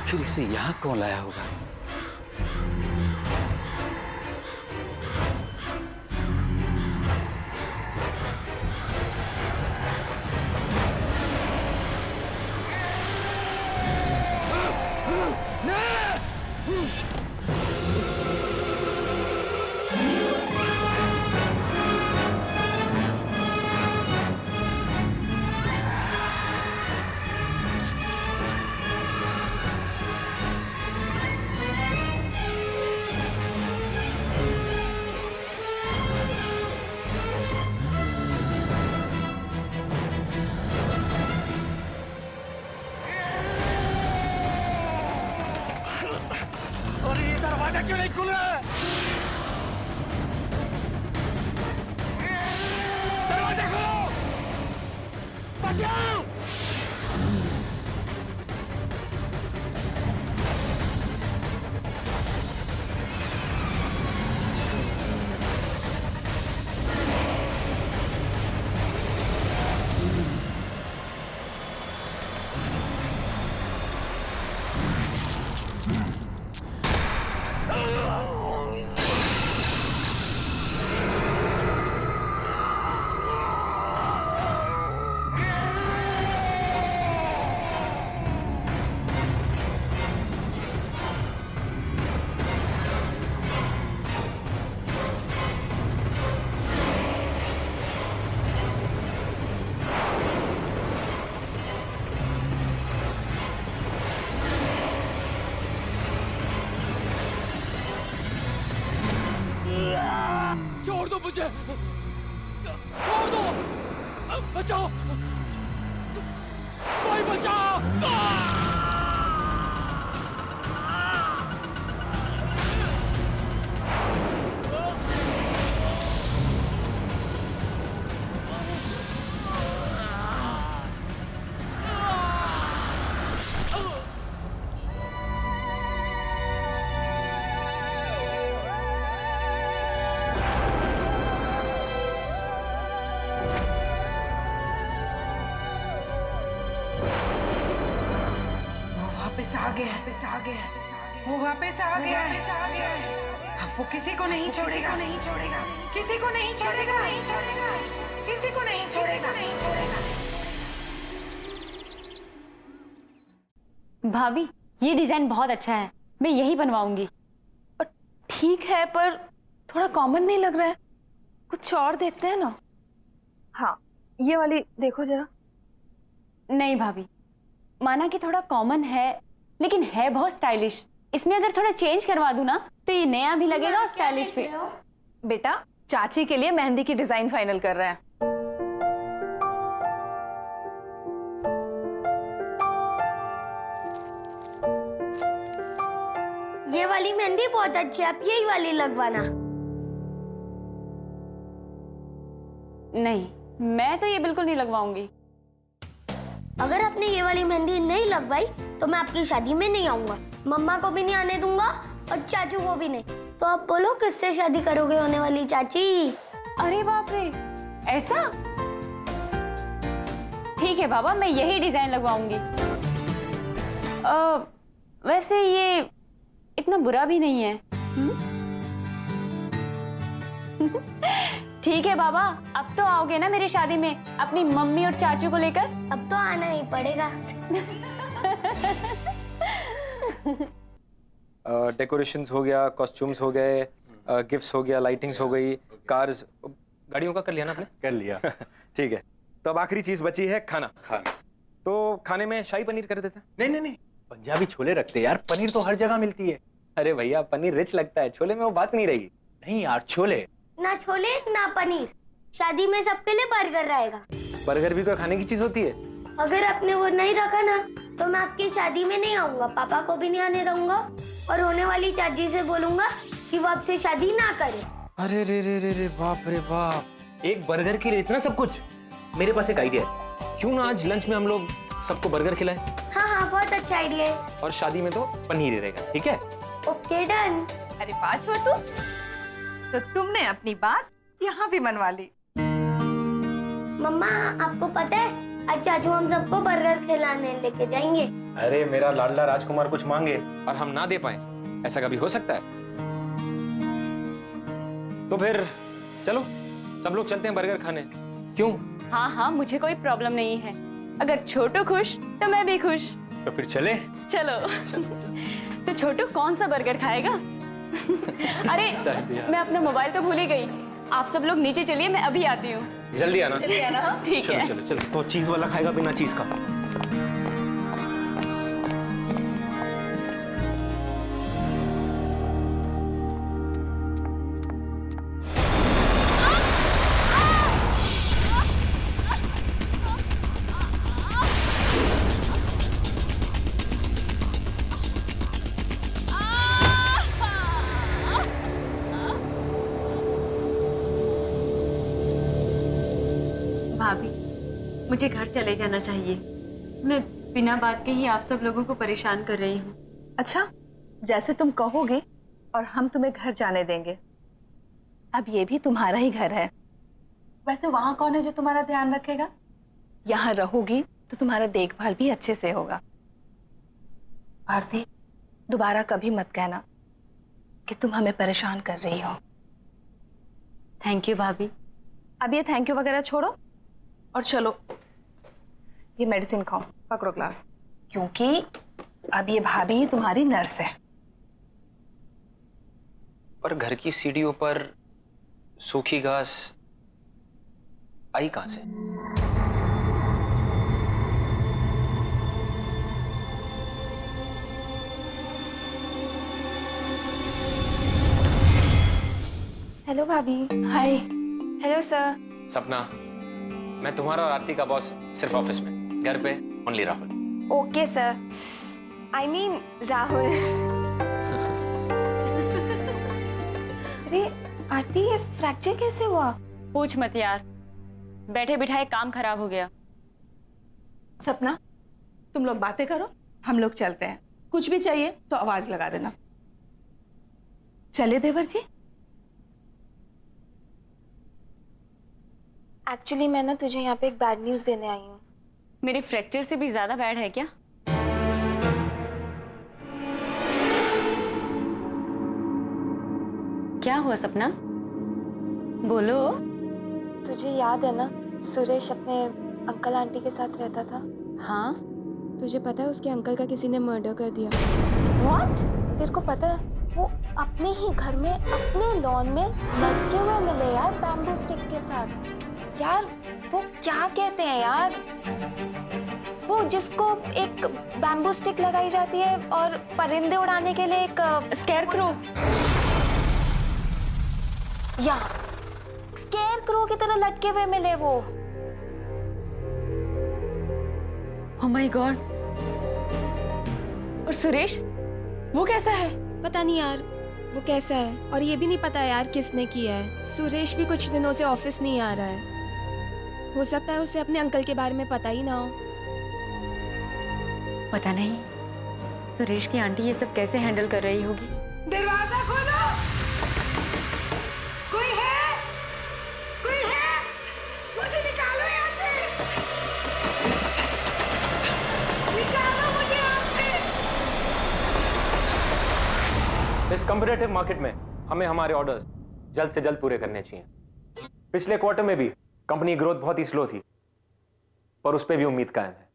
आखिर इसे यहाँ कौन लाया होगा? अरे ये दरवाजा क्यों नहीं खुल रहा है? दरवाजा खोलो! बचाओ! छोड़ दो मुझे! छोड़ दो! बचाओ! कोई बचाओ! वापस आ गया, वो वापस आ गया है। अब वो किसी को नहीं छोड़ेगा, किसी को नहीं छोड़ेगा, किसी को नहीं छोड़ेगा। भाभी, ये डिजाइन बहुत अच्छा है, मैं यही बनवाऊंगी। ठीक है, पर थोड़ा कॉमन नहीं लग रहा है, कुछ और देखते हैं ना। हाँ, ये वाली देखो जरा। नहीं भाभी, माना कि थोड़ा कॉमन है, लेकिन है बहुत स्टाइलिश। इसमें अगर थोड़ा चेंज करवा दूं ना, तो ये नया भी लगेगा और स्टाइलिश भी। बेटा, चाची के लिए मेहंदी की डिजाइन फाइनल कर रहे हैं। ये वाली मेहंदी बहुत अच्छी है, आप यही वाली लगवाना। नहीं, मैं तो ये बिल्कुल नहीं लगवाऊंगी। अगर आपने ये वाली मेहंदी नहीं लगवाई तो मैं आपकी शादी में नहीं आऊंगा, मम्मा को भी नहीं आने दूंगा और चाचू को भी नहीं। तो आप बोलो किससे शादी करोगे होने वाली चाची? अरे बाप रे, ऐसा? ठीक है बाबा, मैं यही डिजाइन लगवाऊंगी। वैसे ये इतना बुरा भी नहीं है। ठीक है बाबा, अब तो आओगे ना मेरी शादी में अपनी मम्मी और चाचू को लेकर? अब तो आना ही पड़ेगा। डेकोरेशंस हो गया, कॉस्ट्यूम्स हो गए, गिफ्ट्स हो गया, लाइटिंग्स हो गई, कार्स, गाड़ियों का कर लिया ना आपने? कर लिया। ठीक है, तो अब आखिरी चीज बची है खाना। तो खाने में शाही पनीर कर देते हैं। नहीं, पंजाबी छोले रखते हैं यार, पनीर तो हर जगह मिलती है। अरे भैया, पनीर रिच लगता है, छोले में वो बात नहीं रहेगी। नहीं यार, छोले ना छोले ना पनीर, शादी में सबके लिए बर्गर रहेगा। बर्गर भी तो खाने की चीज होती है। अगर आपने वो नहीं रखा ना तो मैं आपकी शादी में नहीं आऊंगा, पापा को भी नहीं आने दूंगा और होने वाली चाची से बोलूंगा कि वो आपसे शादी ना करे। अरे रे बाप रे बाप, एक बर्गर के लिए इतना सब कुछ। मेरे पास एक आइडिया है, क्यों ना आज लंच में हम लोग सबको बर्गर खिलाएं? हाँ, बहुत अच्छा आइडिया है। और शादी में तो पनीर ही रहेगा, ठीक है? Okay, done. अरे वाह छोटू, तो तुमने अपनी बात यहाँ भी मनवा ली। मम्मा, आपको पता है आज चाचू हम सबको बर्गर खिलाने लेके जाएंगे। अरे मेरा लाडला राजकुमार कुछ मांगे और हम ना दे पाए, ऐसा कभी हो सकता है? तो फिर चलो सब लोग चलते हैं बर्गर खाने। क्यों? हाँ हाँ, मुझे कोई प्रॉब्लम नहीं है। अगर छोटू खुश तो मैं भी खुश। तो फिर चले। चलो। तो छोटू कौन सा बर्गर खाएगा? अरे मैं अपना मोबाइल तो भूल ही गई। आप सब लोग नीचे चलिए, मैं अभी आती हूँ। जल्दी आना। ठीक है। चलो चलो चलो। तो चीज वाला खाएगा बिना चीज का? भाभी, मुझे घर चले जाना चाहिए। मैं बिना बात के ही आप सब लोगों को परेशान कर रही हूँ। अच्छा, जैसे तुम कहोगे और हम तुम्हें घर जाने देंगे। अब ये भी तुम्हारा ही घर है। वैसे वहां कौन है जो तुम्हारा ध्यान रखेगा? यहाँ रहोगी तो तुम्हारा देखभाल भी अच्छे से होगा। आरती, दोबारा कभी मत कहना कि तुम हमें परेशान कर रही हो। थैंक यू भाभी। अब ये थैंक यू वगैरह छोड़ो और चलो ये मेडिसिन खाओ, पकड़ो ग्लास, क्योंकि अब ये भाभी ही तुम्हारी नर्स है। पर घर की सीढ़ियों पर सूखी घास आई कहां से? हेलो भाभी। हाय। Hello sir. सपना, मैं तुम्हारा और आरती का बॉस सिर्फ ऑफिस में, घर पे only Rahul. Okay sir. I mean Rahul. अरे आरती, ये फ्रैक्चर कैसे हुआ? पूछ मत यार, बैठे बिठाए काम खराब हो गया। सपना, तुम लोग बातें करो, हम लोग चलते हैं। कुछ भी चाहिए तो आवाज लगा देना। चले देवर जी। एक्चुअली मैं ना तुझे यहाँ पे एक बैड न्यूज़ देने आई हूँ। मेरे फ्रैक्चर से भी ज्यादा बैड है क्या? क्या हुआ सपना? बोलो। तुझे याद है ना, सुरेश अपने अंकल आंटी के साथ रहता था। हाँ। तुझे पता है उसके अंकल का किसी ने मर्डर कर दिया। What? तेरे को पता है, वो अपने ही घर में अपने लॉन में लटके हुए मिले यार, बैम्बू स्टिक के साथ। यार वो क्या कहते हैं यार, वो जिसको एक बैम्बू स्टिक लगाई जाती है और परिंदे उड़ाने के लिए एक स्केयरक्रो। या स्केयरक्रो की तरह लटके हुए मिले वो। Oh my God. और सुरेश, वो कैसा है? पता नहीं यार वो कैसा है, और ये भी नहीं पता यार किसने किया है। सुरेश भी कुछ दिनों से ऑफिस नहीं आ रहा है। हो सकता है उसे अपने अंकल के बारे में पता ही ना हो। पता नहीं सुरेश की आंटी ये सब कैसे हैंडल कर रही होगी। दरवाजा खोलो। कोई है? कोई है? मुझे निकालो यहाँ से। निकालो मुझे यहाँ से। इस कॉम्पिटिटिव मार्केट में हमें हमारे ऑर्डर्स जल्द से जल्द पूरे करने चाहिए। पिछले क्वार्टर में भी कंपनी ग्रोथ बहुत ही स्लो थी, पर उस पर भी उम्मीद कायम है।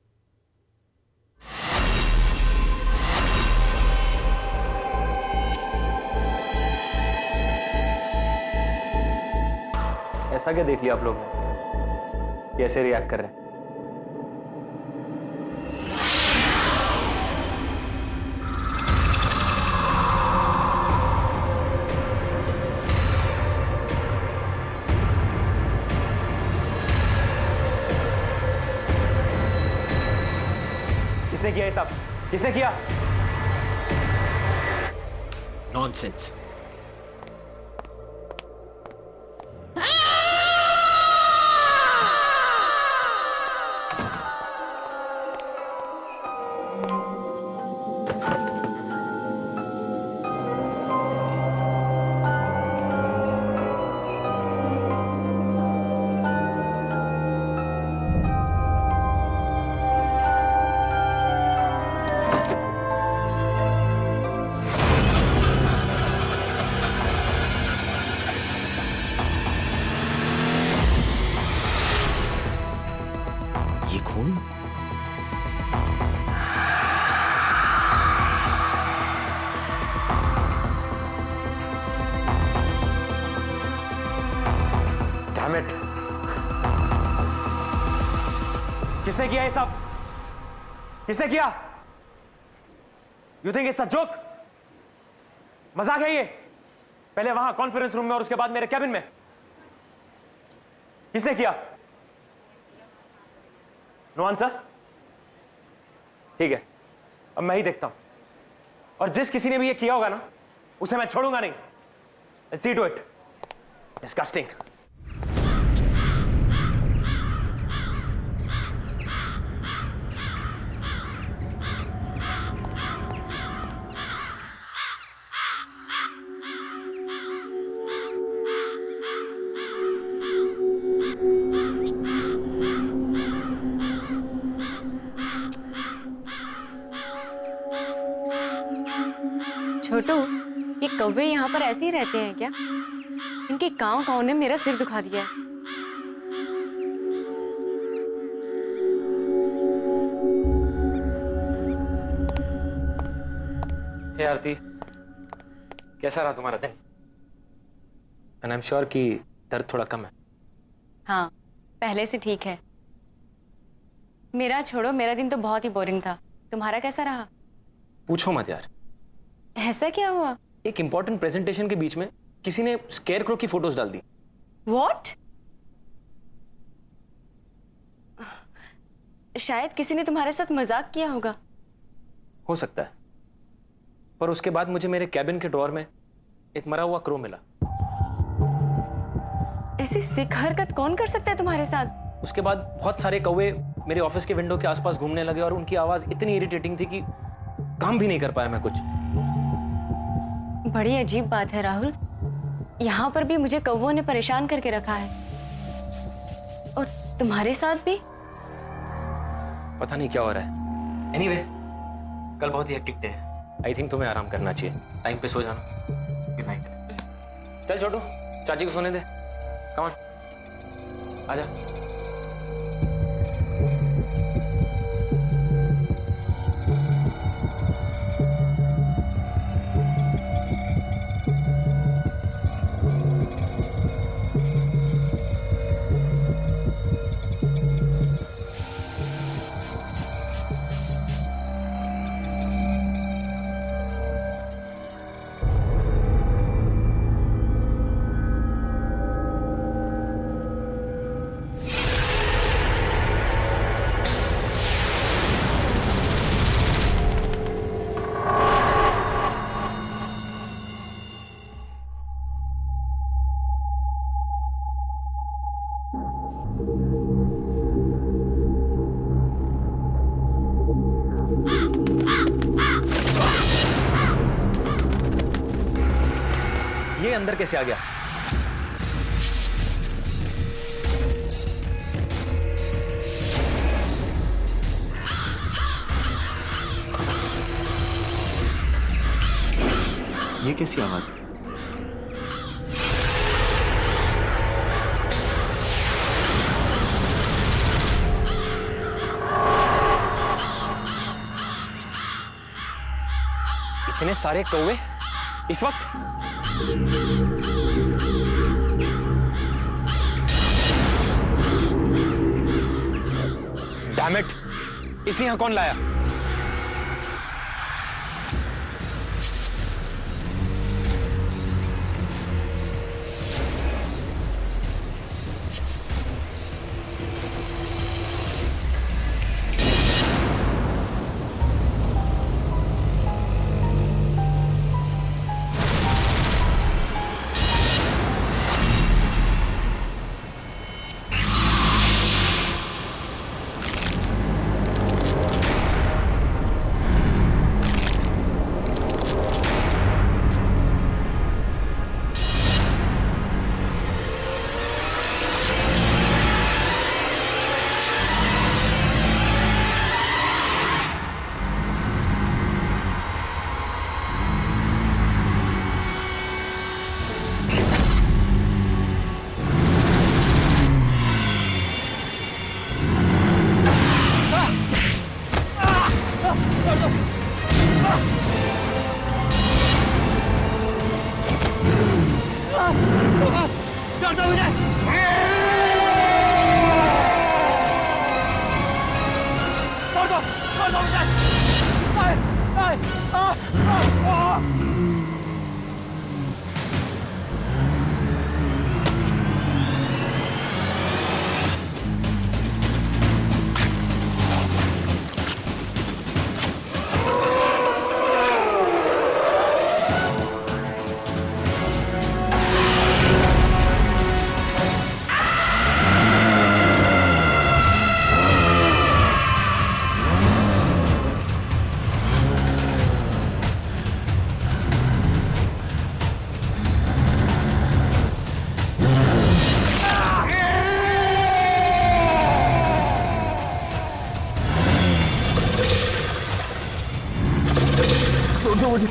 ऐसा क्या देख लिया आप लोग ने? कैसे रिएक्ट कर रहे हैं? किसने किया ये तब? किसने किया? नॉनसेंस। Damn it! किसने किया ये सब? किसने किया? You think it's a joke? मजाक है ये? पहले वहां कॉन्फ्रेंस रूम में और उसके बाद मेरे कैबिन में। किसने किया? No answer? ठीक है, अब मैं ही देखता हूं। और जिस किसी ने भी ये किया होगा ना, उसे मैं छोड़ूंगा नहीं। Let's see to it. Disgusting. छोटू, ये कौवे यहाँ पर ऐसे ही रहते हैं क्या? इनके कांव कांव ने मेरा सिर दुखा दिया है। हे आरती, कैसा रहा तुम्हारा दिन? एंड आई एम श्योर कि दर्द थोड़ा कम है। हाँ, पहले से ठीक है। मेरा छोड़ो, मेरा दिन तो बहुत ही बोरिंग था। तुम्हारा कैसा रहा? पूछो मत यार। ऐसा क्या हुआ? एक इंपॉर्टेंट प्रेजेंटेशन के बीच में किसी ने स्केयरक्रो की फोटोज डाल दी। What? शायद किसी ने तुम्हारे साथ मजाक किया होगा। हो सकता है, पर उसके बाद मुझे मेरे कैबिन के ड्रॉअर में एक मरा हुआ क्रो मिला। ऐसी सिक हरकत कौन कर सकता है तुम्हारे साथ? उसके बाद बहुत सारे कौवे मेरे ऑफिस के विंडो के आसपास घूमने लगे और उनकी आवाज इतनी इरिटेटिंग थी कि काम भी नहीं कर पाया मैं कुछ। बड़ी अजीब बात है राहुल। यहाँ पर भी मुझे कौवों ने परेशान करके रखा है, और तुम्हारे साथ भी। पता नहीं क्या हो रहा है। एनीवे, कल बहुत ही हेक्टिक डे है। आई थिंक तुम्हें आराम करना चाहिए। टाइम पे सो जाना। Good night. चल छोटू, चाची को सोने दे। कम ऑन, आजा। ये अंदर कैसे आ गया? ये कैसी आवाज है? इतने सारे कौवे इस वक्त? डैम इट, इसे यहां कौन लाया? मार दो मुझे।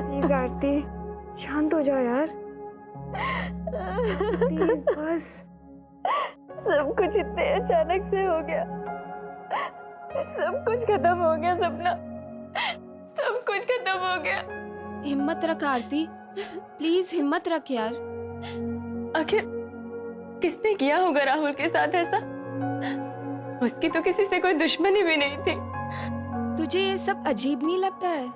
प्लीज आरती, शांत हो जाओ यार। प्लीज बस। सब कुछ इतने अचानक से हो गया, सब कुछ खत्म हो गया सपना, सब कुछ खत्म हो गया। हिम्मत रख आरती, प्लीज हिम्मत रख यार। आखिर किसने किया होगा राहुल के साथ ऐसा? उसकी तो किसी से कोई दुश्मनी भी नहीं थी। तुझे ये सब अजीब नहीं लगता है?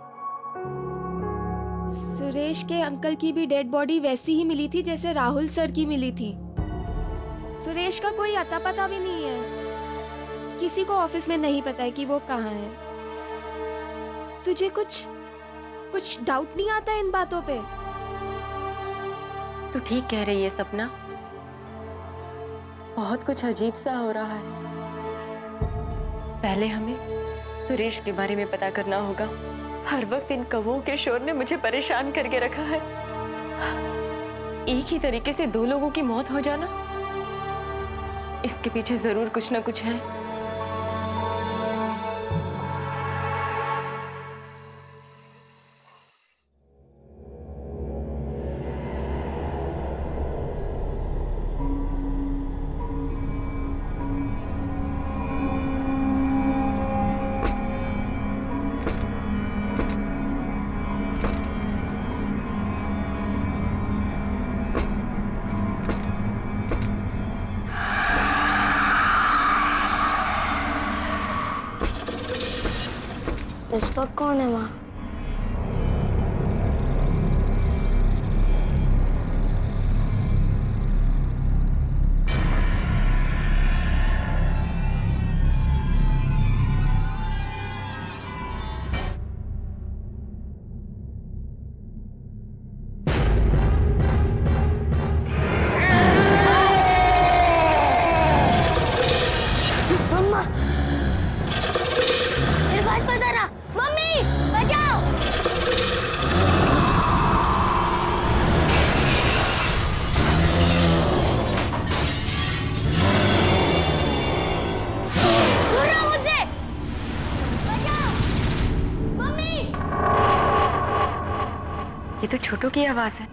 सुरेश के अंकल की भी डेड बॉडी वैसी ही मिली थी जैसे राहुल सर की मिली थी। सुरेश का कोई अता पता भी नहीं है, किसी को ऑफिस में नहीं पता है कि वो कहाँ है। तुझे कुछ डाउट नहीं आता इन बातों पे? तू ठीक कह रही है सपना, बहुत कुछ अजीब सा हो रहा है। पहले हमें सुरेश के बारे में पता करना होगा। हर वक्त इन कौवों के शोर ने मुझे परेशान करके रखा है। एक ही तरीके से दो लोगों की मौत हो जाना, इसके पीछे जरूर कुछ ना कुछ है। इस वक्त कौन है वहाँ? मम्मा, मेरे पास पता ना। मम्मी, बचाओ! दूर रहो मुझसे! बचाओ! मम्मी! ये तो छोटू की आवाज है।